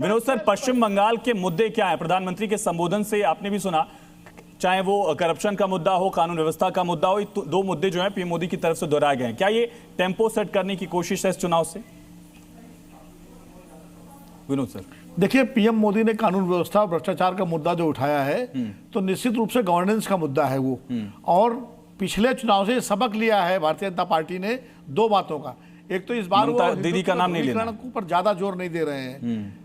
Vinod sir, पश्चिम बंगाल के मुद्दे क्या है? प्रधानमंत्री के संबोधन से आपने भी सुना, चाहे वो करप्शन का मुद्दा हो, कानून व्यवस्था का मुद्दा हो, दो मुद्दे जो हैं पीएम मोदी की तरफ से दोहराए गए हैं। क्या ये टेम्पो सेट करने की कोशिश है इस चुनाव से? विनोद सर, देखिए, पीएम मोदी ने कानून व्यवस्था और भ्रष्टाचार का मुद्दा जो उठाया है, तो निश्चित रूप से गवर्नेंस का मुद्दा है वो। और पिछले चुनाव से सबक लिया है भारतीय जनता पार्टी ने दो बातों का। एक तो इस बार वो दीदी का नाम नहीं लेना, पर ज्यादा जोर नहीं दे रहे हैं।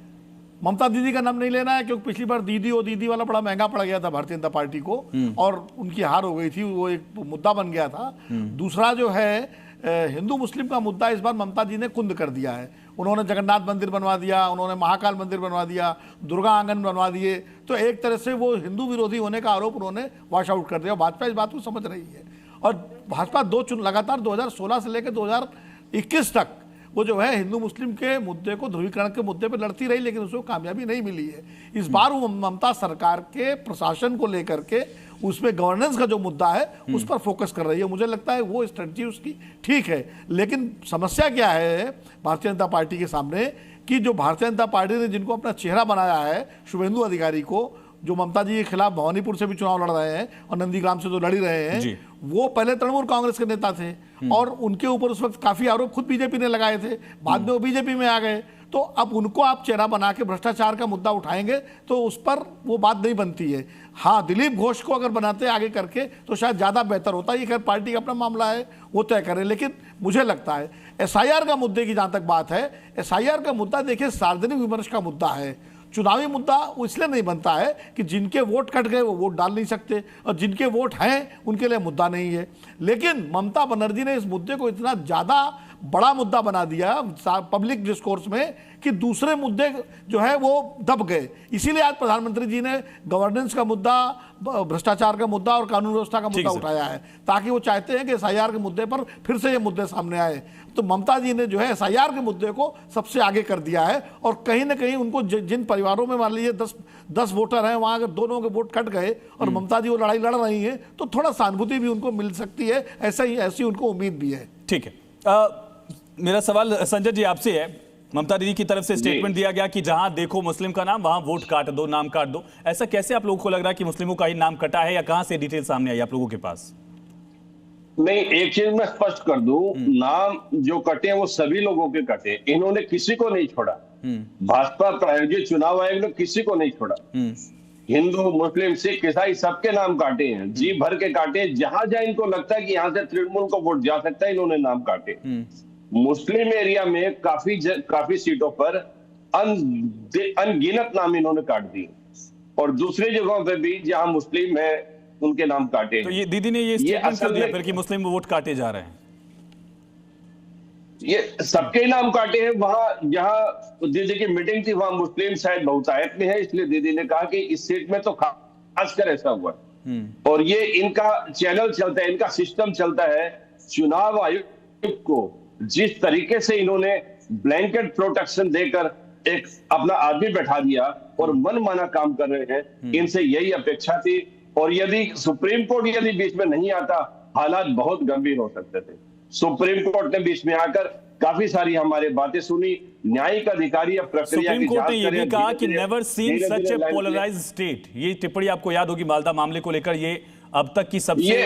ममता दीदी का नाम नहीं लेना है क्योंकि पिछली बार दीदी और दीदी वाला बड़ा महंगा पड़ गया था भारतीय जनता पार्टी को और उनकी हार हो गई थी, वो एक मुद्दा बन गया था। दूसरा जो है हिंदू मुस्लिम का मुद्दा इस बार ममता जी ने कुंद कर दिया है। उन्होंने जगन्नाथ मंदिर बनवा दिया, उन्होंने महाकाल मंदिर बनवा दिया, दुर्गा आंगन बनवा दिए। तो एक तरह से वो हिंदू विरोधी होने का आरोप उन्होंने वॉश आउट कर दिया। भाजपा इस बात को समझ रही है और भाजपा लगातार 2016 से लेकर 2021 तक वो जो है हिंदू मुस्लिम के मुद्दे को, ध्रुवीकरण के मुद्दे पर लड़ती रही, लेकिन उसको कामयाबी नहीं मिली है। इस बार वो ममता सरकार के प्रशासन को लेकर के उसमें गवर्नेंस का जो मुद्दा है उस पर फोकस कर रही है। मुझे लगता है वो स्ट्रेटजी उसकी ठीक है, लेकिन समस्या क्या है भारतीय जनता पार्टी के सामने कि जो भारतीय जनता पार्टी ने जिनको अपना चेहरा बनाया है, शुभेंदु अधिकारी को, जो ममता जी के खिलाफ भवानीपुर से भी चुनाव लड़ रहे हैं और नंदीग्राम से जो लड़ रहे हैं, वो पहले तृणमूल कांग्रेस के नेता थे और उनके ऊपर उस वक्त काफी आरोप खुद बीजेपी ने लगाए थे। बाद में वो बीजेपी में आ गए। तो अब उनको आप चेहरा बना के भ्रष्टाचार का मुद्दा उठाएंगे तो उस पर वो बात नहीं बनती है। हाँ, दिलीप घोष को अगर बनाते आगे करके तो शायद ज्यादा बेहतर होता। ये खैर पार्टी का अपना मामला है, वो तय करे। लेकिन मुझे लगता है एसआईआर का मुद्दे की जहां तक बात है, एसआईआर का मुद्दा देखिए सार्वजनिक विमर्श का मुद्दा है। चुनावी मुद्दा इसलिए नहीं बनता है कि जिनके वोट कट गए वो वोट डाल नहीं सकते और जिनके वोट हैं उनके लिए मुद्दा नहीं है। लेकिन ममता बनर्जी ने इस मुद्दे को इतना ज्यादा बड़ा मुद्दा बना दिया पब्लिक डिस्कोर्स में कि दूसरे मुद्दे जो है वो दब गए। इसीलिए आज प्रधानमंत्री जी ने गवर्नेंस का मुद्दा, भ्रष्टाचार का मुद्दा और कानून व्यवस्था का मुद्दा उठाया है, ताकि वो चाहते हैं कि एसआईआर के मुद्दे पर फिर से ये मुद्दे सामने आए। तो ममता जी ने जो है एसआईआर के मुद्दे को सबसे आगे कर दिया है और कहीं ना कहीं उनको जिन परिवारों में मान लीजिए 10 वोटर हैं, वहां अगर दोनों के वोट कट गए और ममता जी वो लड़ाई लड़ रही हैं तो थोड़ा सहानुभूति भी उनको मिल सकती है। ऐसी उनको उम्मीद भी है। ठीक है, मेरा सवाल संजय जी आपसे है। ममता दीदी की तरफ से स्टेटमेंट दिया गया कि जहां देखो मुस्लिम का नाम वहां वोट काट दो, नाम काट दो। ऐसा कैसे आप लोगों को लग रहा है कि मुस्लिमों का ही नाम कटा है या कहां से डिटेल सामने आई आप लोगों के पास? नहीं, एक चीज मैं स्पष्ट कर दूं, नाम जो कटे वो सभी लोगों के कटे, इन्होंने किसी को नहीं छोड़ा। भाजपा प्रायोजित चुनाव आयोग ने किसी को नहीं छोड़ा। हिंदू, मुस्लिम, सिख, ईसाई सबके नाम काटे हैं, जी भर के काटे। जहां जहां इनको लगता है कि यहाँ से तृणमूल को वोट जा सकता है, इन्होंने नाम काटे। मुस्लिम एरिया में काफी सीटों पर अनगिनत नाम इन्होंने काट दिए और दूसरी जगहों पे भी जहां मुस्लिम है उनके नाम काटे। तो ये दीदी ने ये स्टेटमेंट कर दिया फिर कि मुस्लिम वोट काटे जा रहे हैं। ये सबके नाम काटे हैं। वहां जहां दीदी की मीटिंग थी वहां मुस्लिम शायद बहुतायत में है, इसलिए दीदी ने कहा कि इस सीट में तो खासकर ऐसा हुआ। और ये इनका चैनल चलता है, इनका सिस्टम चलता है। चुनाव आयोग को जिस तरीके से इन्होंने ब्लैंकेट प्रोटेक्शन देकर एक अपना आदमी बैठा दिया और मनमाना काम कर रहे हैं, इनसे यही अपेक्षा थी। और यदि सुप्रीम कोर्ट यदि बीच में नहीं आता, हालात बहुत गंभीर हो सकते थे। सुप्रीम कोर्ट ने बीच में आकर काफी सारी हमारी बातें सुनी। न्यायिक अधिकारी अब प्रक्रिया की जांच करें। ये भी कहा कि नेवर सीन सच ए पोलराइज्ड स्टेट। ये टिप्पणी आपको याद होगी मालदा मामले को लेकर, ये अब तक की सबसे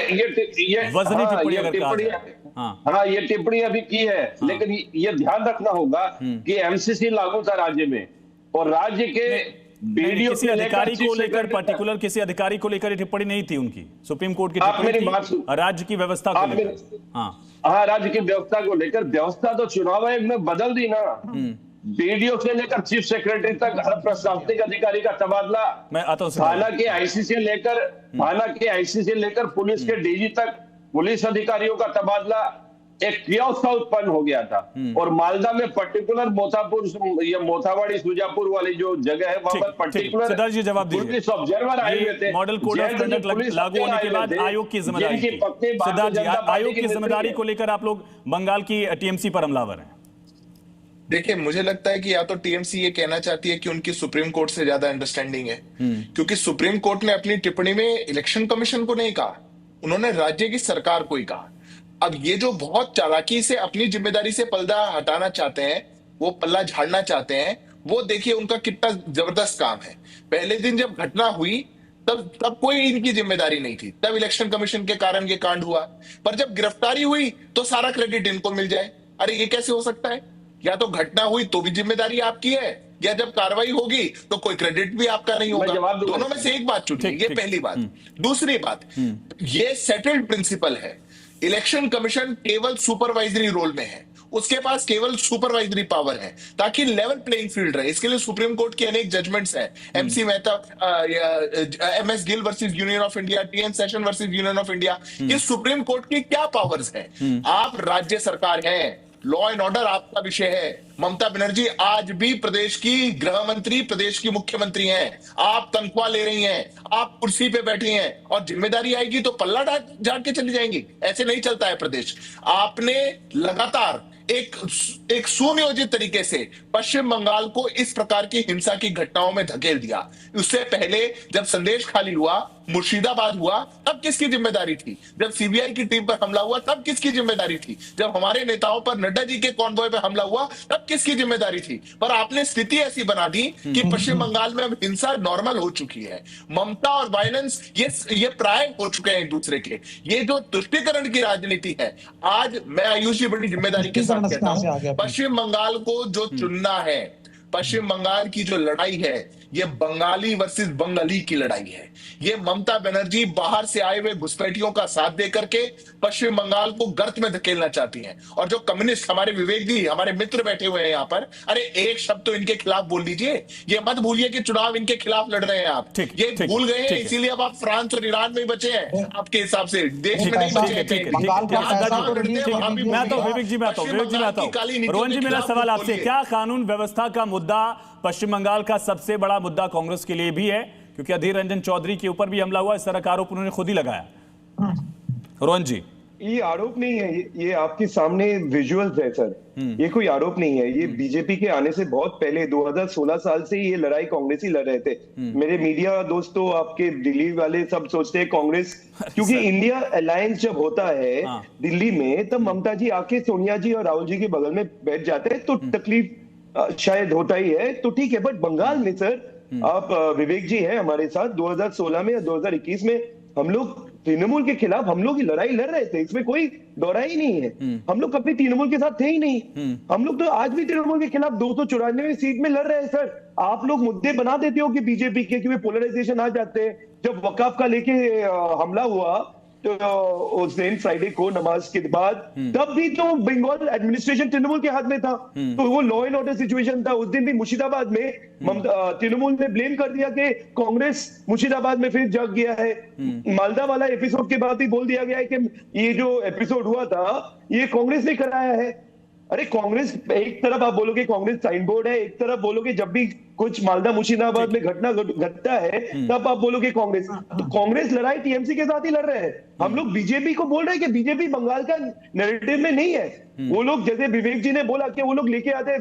वजनी टिप्पणी अगर कहा जाए। हाँ, ये टिप्पणी अभी की है। लेकिन ये ध्यान रखना होगा कि एमसीसी लागू था राज्य में और राज्य के किसी अधिकारी को लेकर, पर्टिकुलर किसी अधिकारी को लेकर टिप्पणी नहीं थी उनकी। सुप्रीम कोर्ट की टिप्पणी थी राज्य की व्यवस्था को लेकर। हाँ, राज्य की व्यवस्था को लेकर। व्यवस्था तो चुनाव आयोग ने बदल दी ना। बीडीओ से लेकर चीफ सेक्रेटरी तक हर प्रशासनिक अधिकारी का तबादला, थाना के आईसी से लेकर पुलिस के डीजी तक पुलिस अधिकारियों का तबादला, एक व्यवस्था उत्पन्न हो गया था। और मालदा में पर्टिकुलर मोथावाड़ी सुजापुर वाली जो जगह है वहां पर पर्टिकुलर पुलिस ऑब्जर्वर आए हुए थे। मॉडल कोड ऑफ कंडक्ट लागू होने के बाद आयोग की जिम्मेदारी, सिद्धार्थ जी, आयोग की जिम्मेदारी को लेकर आप लोग बंगाल की टीएमसी पर हमलावर हैं। देखिए, मुझे लगता है कि या तो टीएमसी ये कहना चाहती है कि उनकी सुप्रीम कोर्ट से ज्यादा अंडरस्टैंडिंग है, क्योंकि सुप्रीम कोर्ट ने अपनी टिप्पणी में इलेक्शन कमीशन को नहीं कहा, उन्होंने राज्य की सरकार को ही कहा। अब ये जो बहुत चालाकी से अपनी जिम्मेदारी से पल्ला हटाना चाहते हैं, वो पल्ला झाड़ना चाहते हैं, वो देखिए उनका कितना जबरदस्त काम है। पहले दिन जब घटना हुई तब कोई इनकी जिम्मेदारी नहीं थी, तब इलेक्शन कमीशन के कारण ये कांड हुआ, पर जब गिरफ्तारी हुई तो सारा क्रेडिट इनको मिल जाए। अरे ये कैसे हो सकता है? या तो घटना हुई तो भी जिम्मेदारी आपकी है, या जब कार्रवाई होगी तो कोई क्रेडिट भी आपका नहीं होगा। दोनों में से एक बात चुनिए, ये पहली बात। दूसरी बात, ये सेटल्ड प्रिंसिपल है, इलेक्शन कमीशन केवल सुपरवाइजरी रोल में है, उसके पास केवल सुपरवाइजरी पावर है, ताकि लेवल प्लेइंग फील्ड रहे। इसके लिए सुप्रीम कोर्ट की अनेक जजमेंट्स हैं, MC Mehta, MS Gill versus union of India, TN session versus union of India. ये सुप्रीम कोर्ट की क्या पावर्स हैं? आप राज्य सरकार हैं, लॉ एंड ऑर्डर आपका विषय है। ममता बनर्जी आज भी प्रदेश की गृह मंत्री, प्रदेश की मुख्यमंत्री हैं। आप तनख्वाह ले रही हैं, आप कुर्सी पे बैठी हैं, और जिम्मेदारी आएगी तो पल्ला झाड़ के चली जाएंगी। ऐसे नहीं चलता है प्रदेश। आपने लगातार एक सुनियोजित तरीके से पश्चिम बंगाल को इस प्रकार की हिंसा की घटनाओं में धकेल दिया। उससे पहले जब संदेश खाली हुआ, मुर्शिदाबाद हुआ, तब किसकी जिम्मेदारी थी? जब सीबीआई की टीम पर हमला हुआ तब किसकी जिम्मेदारी थी? जब हमारे नेताओं पर, नड्डा जी के कॉन्वॉय पर हमला हुआ तब किसकी जिम्मेदारी थी? पर आपने स्थिति ऐसी बना दी कि पश्चिम बंगाल में अब हिंसा नॉर्मल हो चुकी है। ममता और वायलेंस ये प्राय हो चुके हैं एक दूसरे के। ये जो तुष्टीकरण की राजनीति है, आज मैं आयुष जी बड़ी जिम्मेदारी के साथ कहता हूं, पश्चिम बंगाल को जो चुनना है, पश्चिम बंगाल की जो लड़ाई है, ये बंगाली वर्सेस बंगाली की लड़ाई है। ये ममता बनर्जी बाहर से आए हुए घुसपैठियों का साथ दे करके पश्चिम बंगाल को गर्त में धकेलना चाहती हैं। और जो कम्युनिस्ट हमारे विवेक जी, हमारे मित्र बैठे हुए हैं यहाँ पर, अरे एक शब्द तो इनके खिलाफ बोल लीजिए। ये मत भूलिए कि चुनाव इनके खिलाफ लड़ रहे हैं आप। ये भूल गए हैं, इसीलिए अब आप फ्रांस और ईरान में बचे हैं। आपके हिसाब से देश में नहीं बचे हैं। मैं तो विवेक जी में आता हूं। रोहन जी, मेरा सवाल आपसे, क्या कानून व्यवस्था का मुद्दा पश्चिम बंगाल का सबसे बड़ा मुद्दा कांग्रेस के लिए भी है? क्योंकि अधीर रंजन चौधरी के ऊपर भी हमला हुआ, इस तरह का आरोप उन्होंने खुद ही लगाया। रोहन जी, ये आरोप नहीं है, ये आपके सामने विजुअल्स है सर। ये कोई आरोप नहीं है। ये बीजेपी के आने से बहुत पहले 2016 साल से ये लड़ाई कांग्रेस ही लड़ रहे थे। मेरे मीडिया दोस्तों, आपके दिल्ली वाले सब सोचते हैं कांग्रेस, क्योंकि इंडिया अलायंस जब होता है दिल्ली में, तब ममता जी आके सोनिया जी और राहुल जी के बगल में बैठ जाते हैं, तो तकलीफ शायद होता ही है, तो ठीक है। बट बंगाल में सर, आप विवेक जी हैं हमारे साथ, 2016 में या 2021 में हम लोग तृणमूल के खिलाफ हम लोग ही लड़ाई लड़ रहे थे, इसमें कोई दोहरा ही नहीं है। हम लोग कभी तृणमूल के साथ थे ही नहीं। हम लोग तो आज भी तृणमूल के खिलाफ 294 सीट में लड़ रहे हैं सर। आप लोग मुद्दे बना देते हो कि बीजेपी के, कि पोलराइजेशन आ जाते हैं। जब वकाफ का लेके हमला हुआ तो उस दिन फ्राइडे को नमाज के बाद, तब भी तो बंगाल एडमिनिस्ट्रेशन तृणमूल के हाथ में था, तो वो लॉ एंड ऑर्डर सिचुएशन था। उस दिन भी मुर्शिदाबाद में तृणमूल ने ब्लेम कर दिया कि कांग्रेस मुर्शिदाबाद में फिर जग गया है। मालदा वाला एपिसोड के बाद भी बोल दिया गया है कि ये जो एपिसोड हुआ था ये कांग्रेस ने कराया है। अरे कांग्रेस, एक तरफ आप बोलोगे कांग्रेस साइन बोर्ड है, एक तरफ बोलोगे जब भी कुछ मालदा मुर्शिदाबाद में घटना घटता है तब आप बोलोगे कांग्रेस। तो कांग्रेस लड़ाई टीएमसी के साथ ही लड़ रहे हैं। हम लोग बीजेपी को बोल रहे हैं कि बीजेपी बंगाल का नैरेटिव में नहीं है। वो लोग, जैसे विवेक जी ने बोला कि वो लोग लेके आते,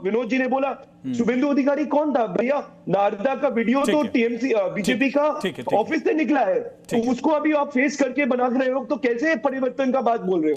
विनोद जी ने बोला शुभेंदु अधिकारी कौन था भैया? नारदा का वीडियो तो टीएमसी बीजेपी का ऑफिस से निकला है, तो उसको अभी आप फेस करके बना रहे हो, तो कैसे परिवर्तन का बात बोल रहे हो?